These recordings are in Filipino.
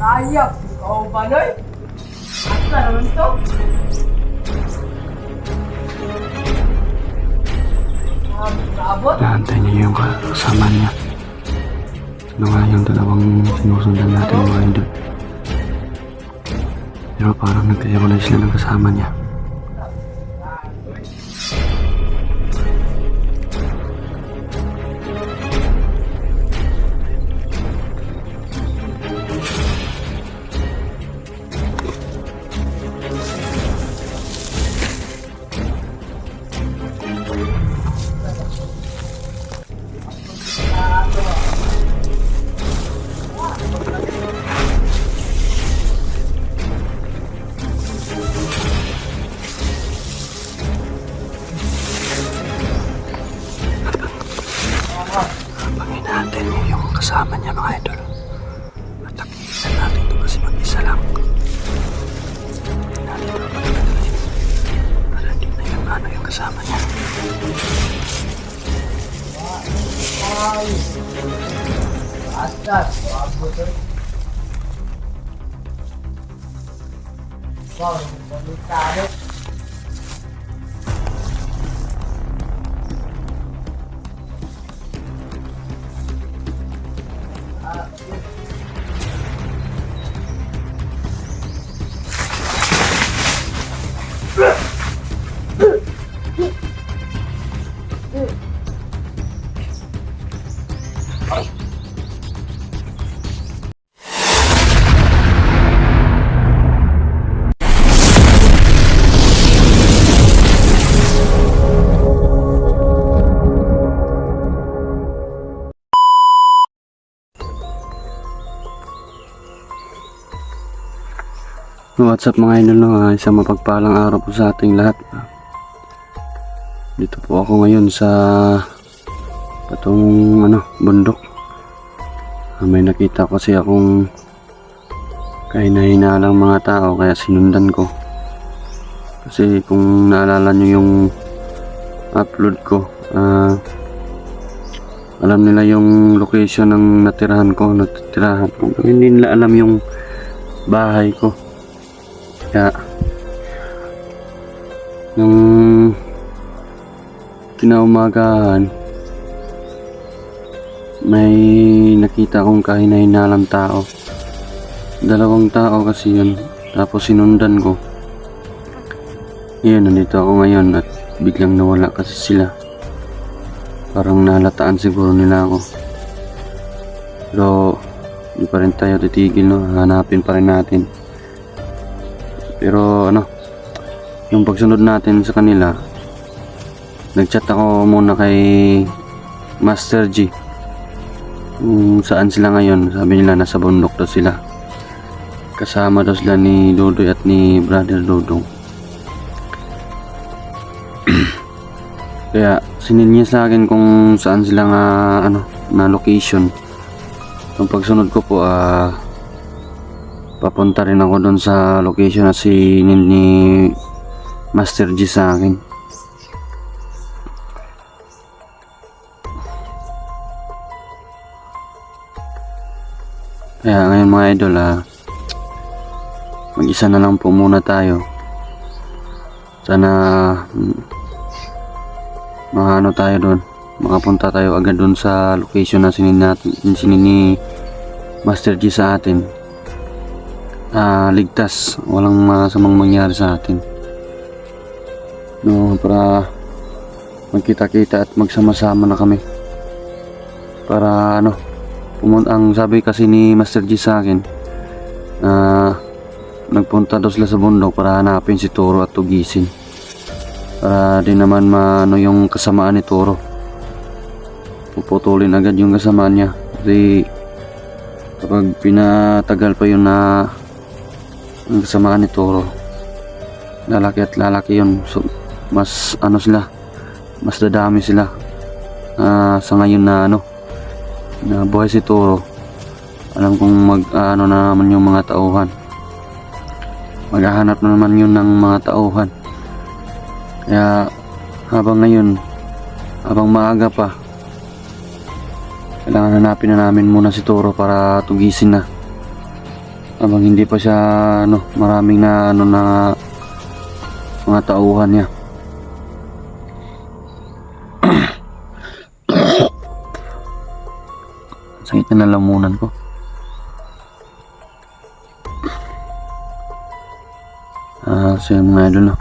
Ayak, ikaw ba, Noy? Asa naman to? Abot? Naantay niya yung kasama niya. Ano nga yung dalawang sinusundan natin mga idol. Pero parang nagkayawalay sila ng kasama niya. Abangin natin yung kasama niya mga idol. Matakilan natin ito kasi mag-isa lang. Natin ito pagkakadalhin. Para hindi na yung yung kasama niya. Ay! Atas, abot eh. Wow, balitado. What's up mga idol, no? Isang mapagpalang araw po sa ating lahat. Dito po ako ngayon sa patungong bundok. May nakita kasi akong kahina-hinalang mga tao kaya sinundan ko. Kasi kung naalala nyo yung upload ko, alam nila yung location ng natirahan ko. Hindi nila alam yung bahay ko. Kaya nung kinaumagahan may nakita akong kahina-hinalang tao. Dalawang tao kasi yun. Tapos sinundan ko. Yan, nandito ako ngayon at biglang nawala kasi sila. Parang nalataan siguro nila ako. Pero hindi pa rin tayo titigil, no? Hanapin pa rin natin. Pero yung pagsunod natin sa kanila, nagchat ako muna kay Master G kung saan sila ngayon. Sabi nila nasa bundok daw sila, kasama daw sila ni Dodoy at ni Brother Dodong. Kaya sinil niya sa akin kung saan sila na location. Yung pagsunod ko po, papunta rin ako doon sa location na sinil ni Master G sa akin. Kaya ngayon mga idol, mag-isa na lang po muna tayo. Sana tayo doon, makapunta tayo agad doon sa location na sinil ni Master G sa atin. Ligtas, walang masamang mangyari sa atin, no, para magkita-kita at magsama-sama na kami. Para ang sabi kasi ni Master G sa akin, nagpunta daw sila sa bundok para hanapin si Toro at tugisin, para din naman yung kasamaan ni Toro. Puputulin agad yung kasamaan niya kasi kapag pinatagal pa yun ang kasamaan ni Toro, lalaki at lalaki yun. So mas mas dadami sila. Sa ngayon na buhay si Toro, alam kong na naman yung mga tauhan, maghahanap na naman yun ng mga tauhan. Kaya habang maaga pa, kailangan hanapin na namin muna si Toro para tugisin na. Habang hindi pa siya ano, maraming na ano na mga tauhan niya. Sakit na lalamunan ko. So yung mga idol, no?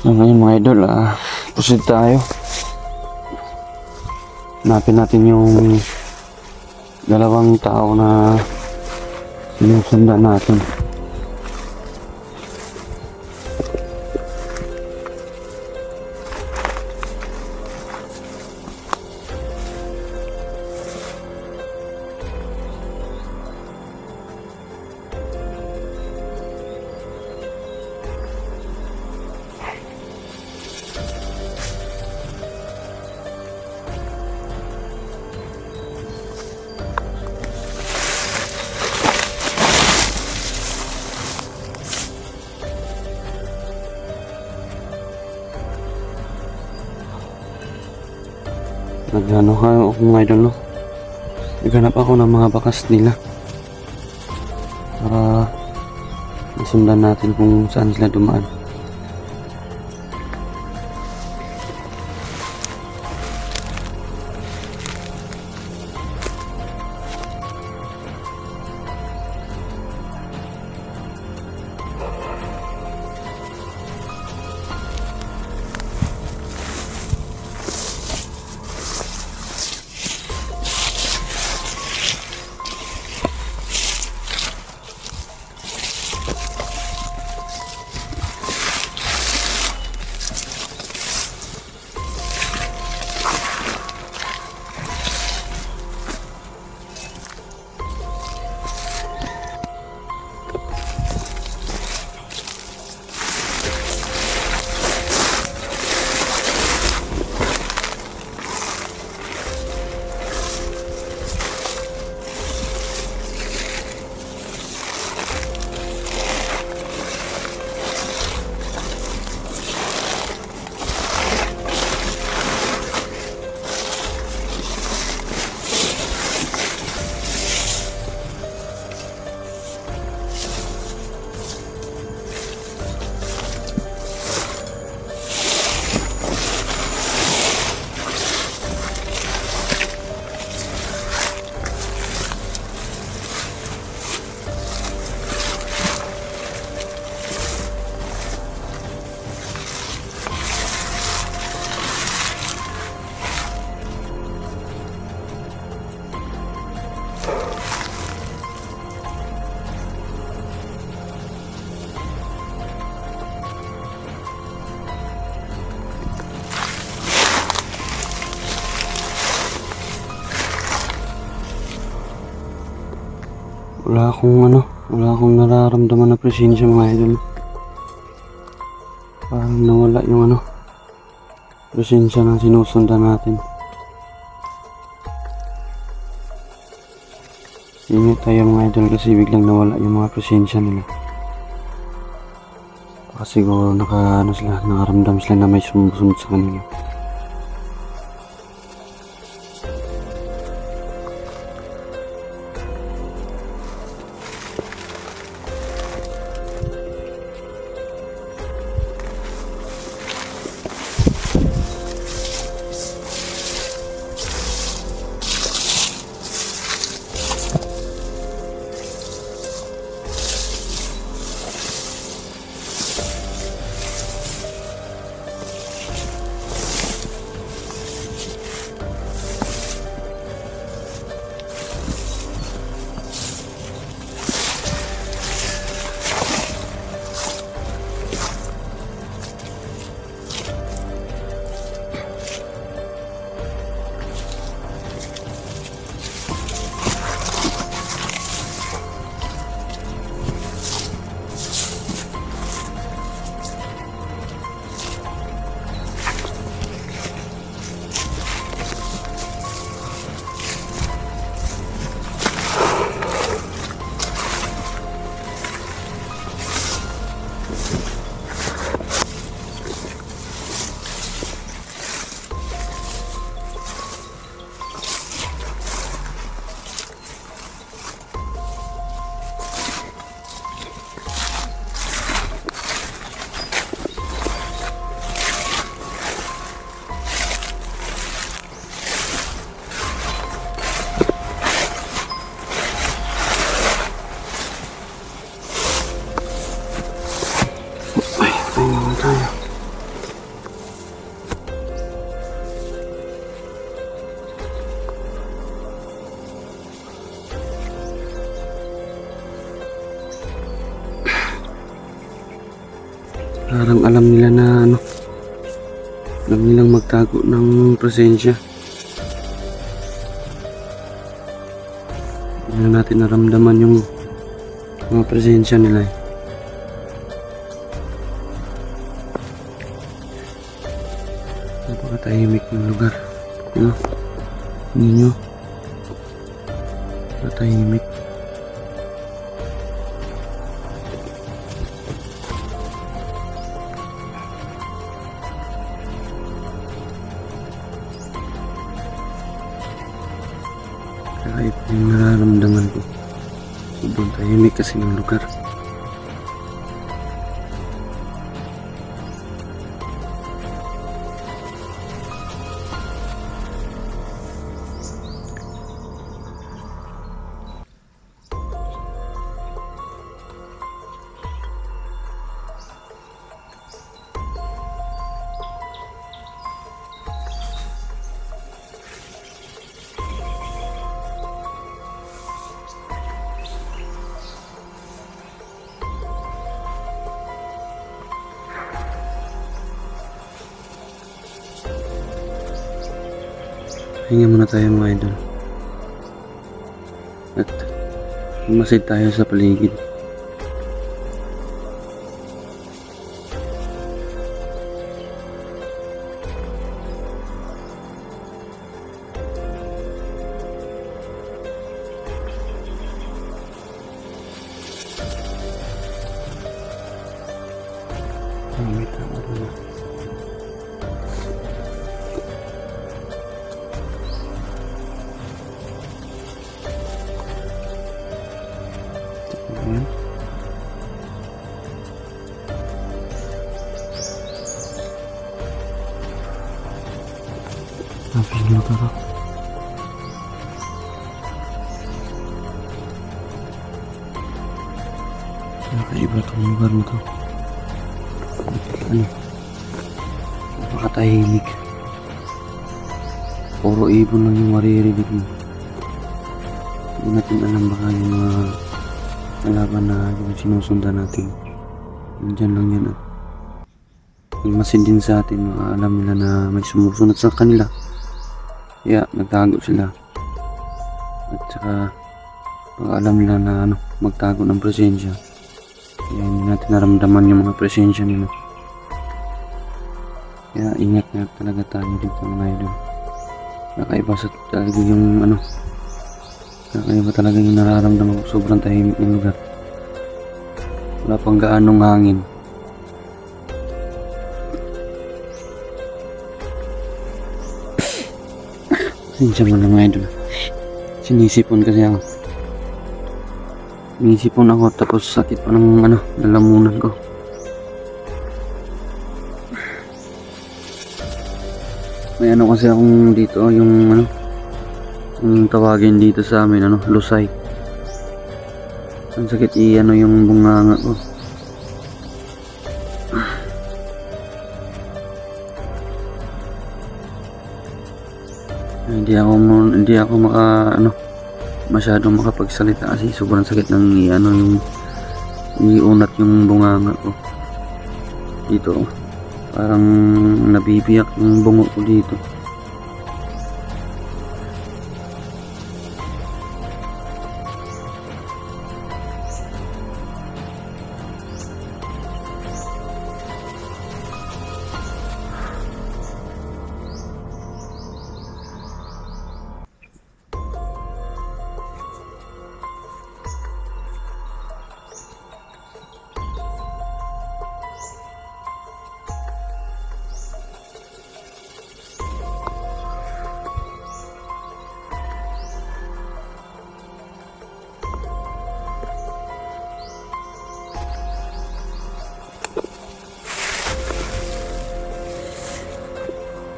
Ngayon mga idol, proceed tayo. Hanapin natin yung dalawang tao na sinusundan natin. Nagano kayo mga idol, no? Naghanap ako ng mga bakas nila para masundan natin kung saan sila dumaan. Wala akong nararamdaman na presensya mga idol. Parang nawala yung presensya ng sinusundan natin. Ingat tayo mga idol kasi biglang nawala yung mga presensya nila. Baka siguro nakaramdam sila na may sumusunod sa kanila. Parang alam nila na ano, alam nilang magtago ng presensya. Hindi na natin naramdaman yung mga presensya nila eh. Napakatahimik ng lugar. Ano? Ninyo. Napakatahimik. Kahit yung nararamdaman ko. Sobrang tahimik kasi ng lugar. Hinga muna tayo mga idol. At masid tayo sa paligid. May tama doon. Ayan. Tapos nyo ito. Nakaiba itong lugar na ito. Ano? Napakatahimik. Puro ibon lang yung maririnig mo. Hindi natin alam baka yung mga kalaban na yung sinusundan natin. Nandyan lang yan at masin din sa atin. Alam nila na may sumusunod sa kanila. Kaya nagtago sila. At saka alam nila na ano, magtago ng presensya. Kaya hindi natin naramdaman yung mga presensya nila. Kaya ingat nga talaga tayo dito mga idol. Nakaiba sa talaga yung ano, nakaiba talaga yung nararamdaman ko. Sobrang tahimik ng lugar. Wala pang gaanong hangin. Sinsya mo na mga idol. Sinisipon kasi ako. Sinisipon ako tapos sakit pa ng ano, lalamunan ko. May ano kasi akong dito, yung ano, yung tawagin dito sa amin, ano, lusay. Ang sakit ano yung bunganga ko. Hindi ako ano, masyadong makapagsalita kasi sobrang sakit ng ano yung iunat yung bunganga ko. Dito. Parang nabibiyak yung bungo ko dito.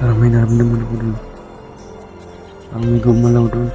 Parang may naramdaman ako doon. Parang may gumalaw doon.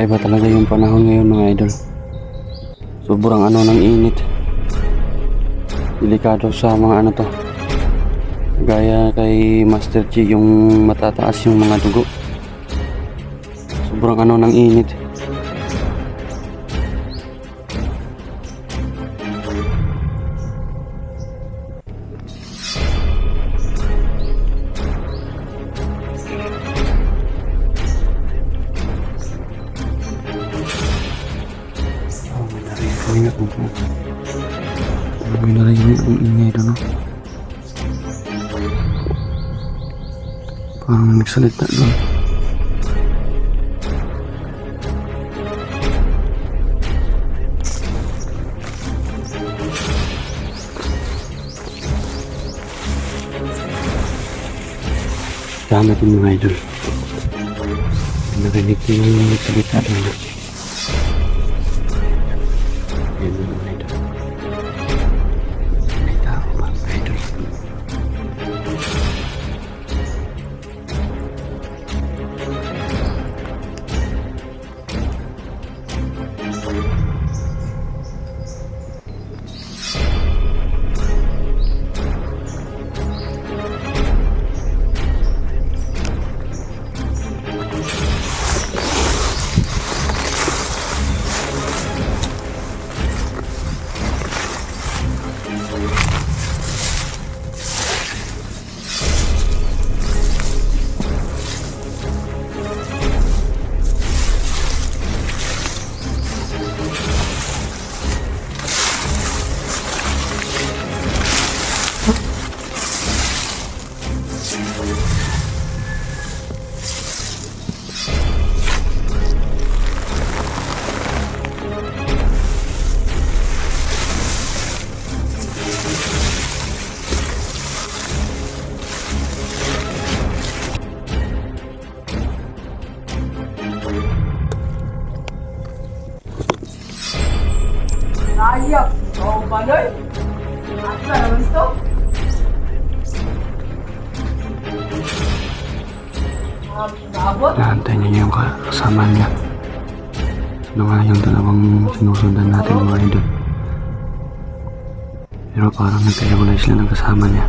Kakaiba talaga yung panahon ngayon mga idol. Sobrang ano ng init. Delikado sa mga ano to. Gaya kay Master G yung matataas yung mga dugo. Sobrang ano ng init. May narinig ang ingay doon, no? Parang may nagsalita doon. Tama din mga idol. May narinig ko yung nagsalita doon. Ayan na mga idol. May tao ba mga idol? Ayap! Oh, Baloy! Asa naman to? Naabot? Naantay niya yung kasama niya. Sino nga yung dalawang sinusundan natin mga idol. Pero parang nagkayawalay sila ng kasama niya.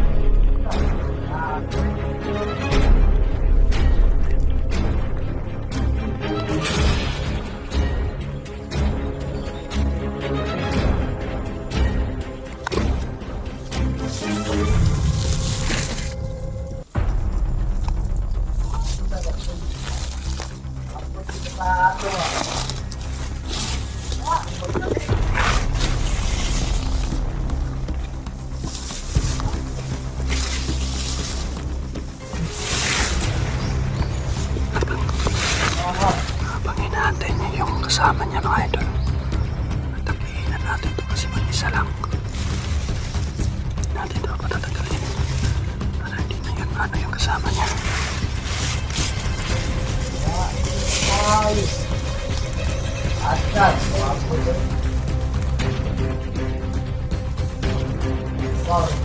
Habang inaantay niya yung kasama niya mga idol, tagihin na natin ito kasi mag-isa lang. Natin ito patatagalin para hindi na yun ano yung kasama niya. Wow.